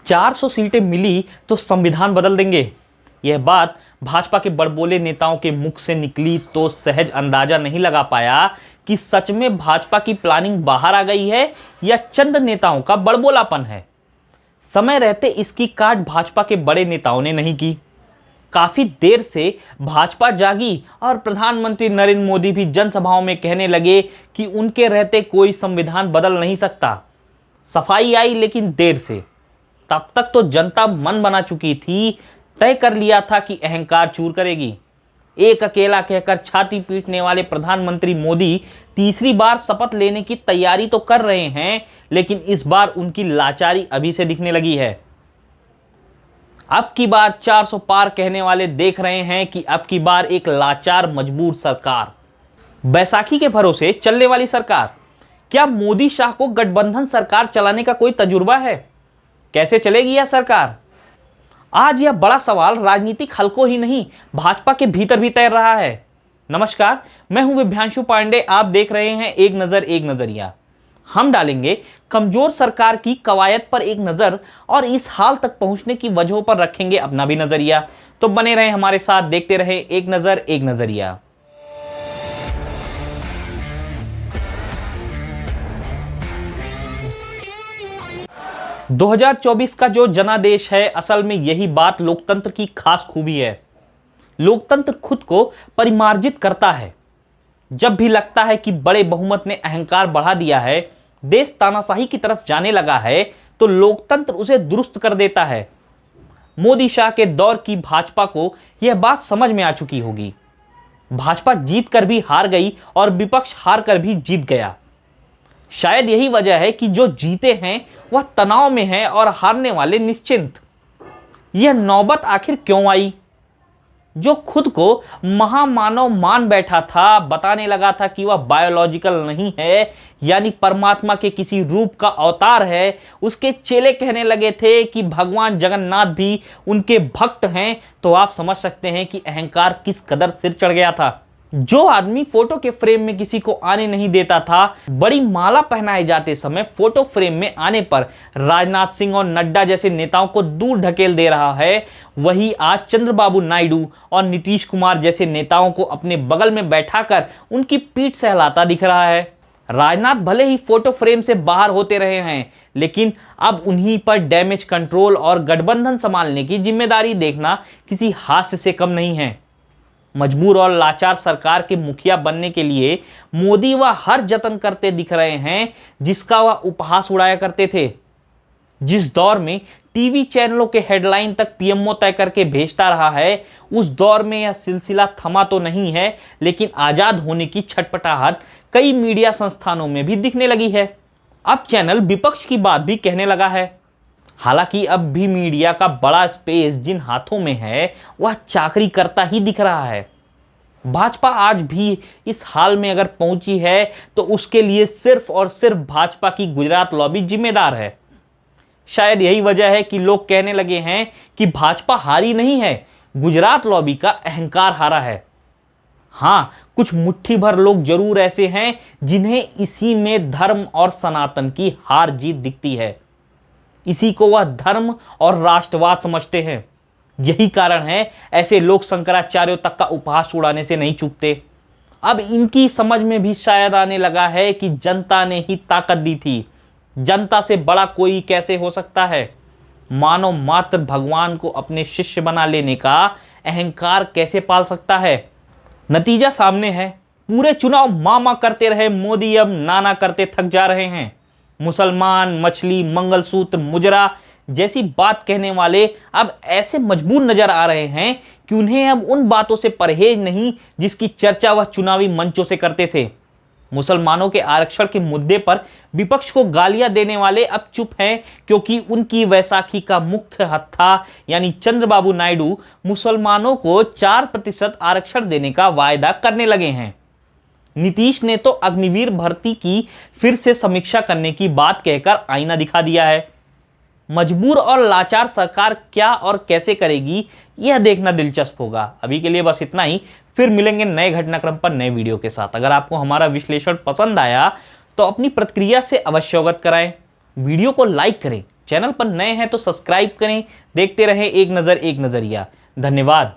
400 सीटें मिली तो संविधान बदल देंगे। यह बात भाजपा के बड़बोले नेताओं के मुख से निकली तो सहज अंदाजा नहीं लगा पाया कि सच में भाजपा की प्लानिंग बाहर आ गई है या चंद नेताओं का बड़बोलापन है। समय रहते इसकी काट भाजपा के बड़े नेताओं ने नहीं की। काफी देर से भाजपा जागी और प्रधानमंत्री नरेंद्र मोदी भी जनसभाओं में कहने लगे कि उनके रहते कोई संविधान बदल नहीं सकता। सफाई आई लेकिन देर से। तब तक तो जनता मन बना चुकी थी, तय कर लिया था कि अहंकार चूर करेगी। एक अकेला कहकर छाती पीटने वाले प्रधानमंत्री मोदी तीसरी बार शपथ लेने की तैयारी तो कर रहे हैं, लेकिन इस बार उनकी लाचारी अभी से दिखने लगी है। अब की बार 400 पार कहने वाले देख रहे हैं कि अब की बार एक लाचार मजबूर सरकार, बैसाखी के भरोसे चलने वाली सरकार। क्या मोदी शाह को गठबंधन सरकार चलाने का कोई तजुर्बा है? कैसे चलेगी यह सरकार? आज यह बड़ा सवाल राजनीतिक हलकों ही नहीं, भाजपा के भीतर भी तैर रहा है। नमस्कार, मैं हूं विभ्यांशु पांडे। आप देख रहे हैं एक नजर एक नजरिया। हम डालेंगे कमजोर सरकार की कवायद पर एक नजर और इस हाल तक पहुंचने की वजहों पर रखेंगे अपना भी नजरिया। तो बने रहें हमारे साथ, देखते रहें एक नजर एक नजरिया। – 2024 का जो जनादेश है, असल में यही बात लोकतंत्र की खास खूबी है। लोकतंत्र खुद को परिमार्जित करता है। जब भी लगता है कि बड़े बहुमत ने अहंकार बढ़ा दिया है, देश तानाशाही की तरफ जाने लगा है, तो लोकतंत्र उसे दुरुस्त कर देता है। मोदी शाह के दौर की भाजपा को यह बात समझ में आ चुकी होगी। भाजपा जीत कर भी हार गई और विपक्ष हार कर भी जीत गया। शायद यही वजह है कि जो जीते हैं वह तनाव में है और हारने वाले निश्चिंत। यह नौबत आखिर क्यों आई? जो खुद को महामानव मान बैठा था, बताने लगा था कि वह बायोलॉजिकल नहीं है, यानी परमात्मा के किसी रूप का अवतार है, उसके चेले कहने लगे थे कि भगवान जगन्नाथ भी उनके भक्त हैं, तो आप समझ सकते हैं कि अहंकार किस कदर सिर चढ़ गया था। जो आदमी फोटो के फ्रेम में किसी को आने नहीं देता था, बड़ी माला पहनाए जाते समय फोटो फ्रेम में आने पर राजनाथ सिंह और नड्डा जैसे नेताओं को दूर ढकेल दे रहा है, वही आज चंद्रबाबू नायडू और नीतीश कुमार जैसे नेताओं को अपने बगल में बैठाकर उनकी पीठ सहलाता दिख रहा है। राजनाथ भले ही फोटो फ्रेम से बाहर होते रहे हैं, लेकिन अब उन्हीं पर डैमेज कंट्रोल और गठबंधन संभालने की जिम्मेदारी देखना किसी हास्य से कम नहीं है। मजबूर और लाचार सरकार के मुखिया बनने के लिए मोदी वह हर जतन करते दिख रहे हैं जिसका वह उपहास उड़ाया करते थे। जिस दौर में टीवी चैनलों के हेडलाइन तक पीएमओ तय करके भेजता रहा है, उस दौर में यह सिलसिला थमा तो नहीं है, लेकिन आजाद होने की छटपटाहट कई मीडिया संस्थानों में भी दिखने लगी है। अब चैनल विपक्ष की बात भी कहने लगा है। हालांकि अब भी मीडिया का बड़ा स्पेस जिन हाथों में है, वह चाकरी करता ही दिख रहा है। भाजपा आज भी इस हाल में अगर पहुंची है तो उसके लिए सिर्फ और सिर्फ भाजपा की गुजरात लॉबी जिम्मेदार है। शायद यही वजह है कि लोग कहने लगे हैं कि भाजपा हारी नहीं है, गुजरात लॉबी का अहंकार हारा है। हाँ, कुछ मुट्ठी भर लोग जरूर ऐसे हैं जिन्हें इसी में धर्म और सनातन की हार जीत दिखती है। इसी को वह धर्म और राष्ट्रवाद समझते हैं। यही कारण है ऐसे लोग शंकराचार्यों तक का उपहास उड़ाने से नहीं चूकते। अब इनकी समझ में भी शायद आने लगा है कि जनता ने ही ताकत दी थी। जनता से बड़ा कोई कैसे हो सकता है? मानव मात्र भगवान को अपने शिष्य बना लेने का अहंकार कैसे पाल सकता है? नतीजा सामने है। पूरे चुनाव मामा करते रहे मोदी, अब नाना करते थक जा रहे हैं। मुसलमान, मछली, मंगलसूत्र, मुजरा जैसी बात कहने वाले अब ऐसे मजबूर नजर आ रहे हैं कि उन्हें अब उन बातों से परहेज नहीं जिसकी चर्चा वह चुनावी मंचों से करते थे। मुसलमानों के आरक्षण के मुद्दे पर विपक्ष को गालियां देने वाले अब चुप हैं, क्योंकि उनकी वैसाखी का मुख्य हत्था यानी चंद्रबाबू नायडू मुसलमानों को 4% आरक्षण देने का वायदा करने लगे हैं। नीतीश ने तो अग्निवीर भर्ती की फिर से समीक्षा करने की बात कहकर आईना दिखा दिया है। मजबूर और लाचार सरकार क्या और कैसे करेगी, यह देखना दिलचस्प होगा। अभी के लिए बस इतना ही, फिर मिलेंगे नए घटनाक्रम पर नए वीडियो के साथ। अगर आपको हमारा विश्लेषण पसंद आया तो अपनी प्रतिक्रिया से अवश्य अवगत कराएं, वीडियो को लाइक करें चैनल पर नए हैं तो सब्सक्राइब करें। देखते रहें एक नज़र एक नज़रिया। धन्यवाद।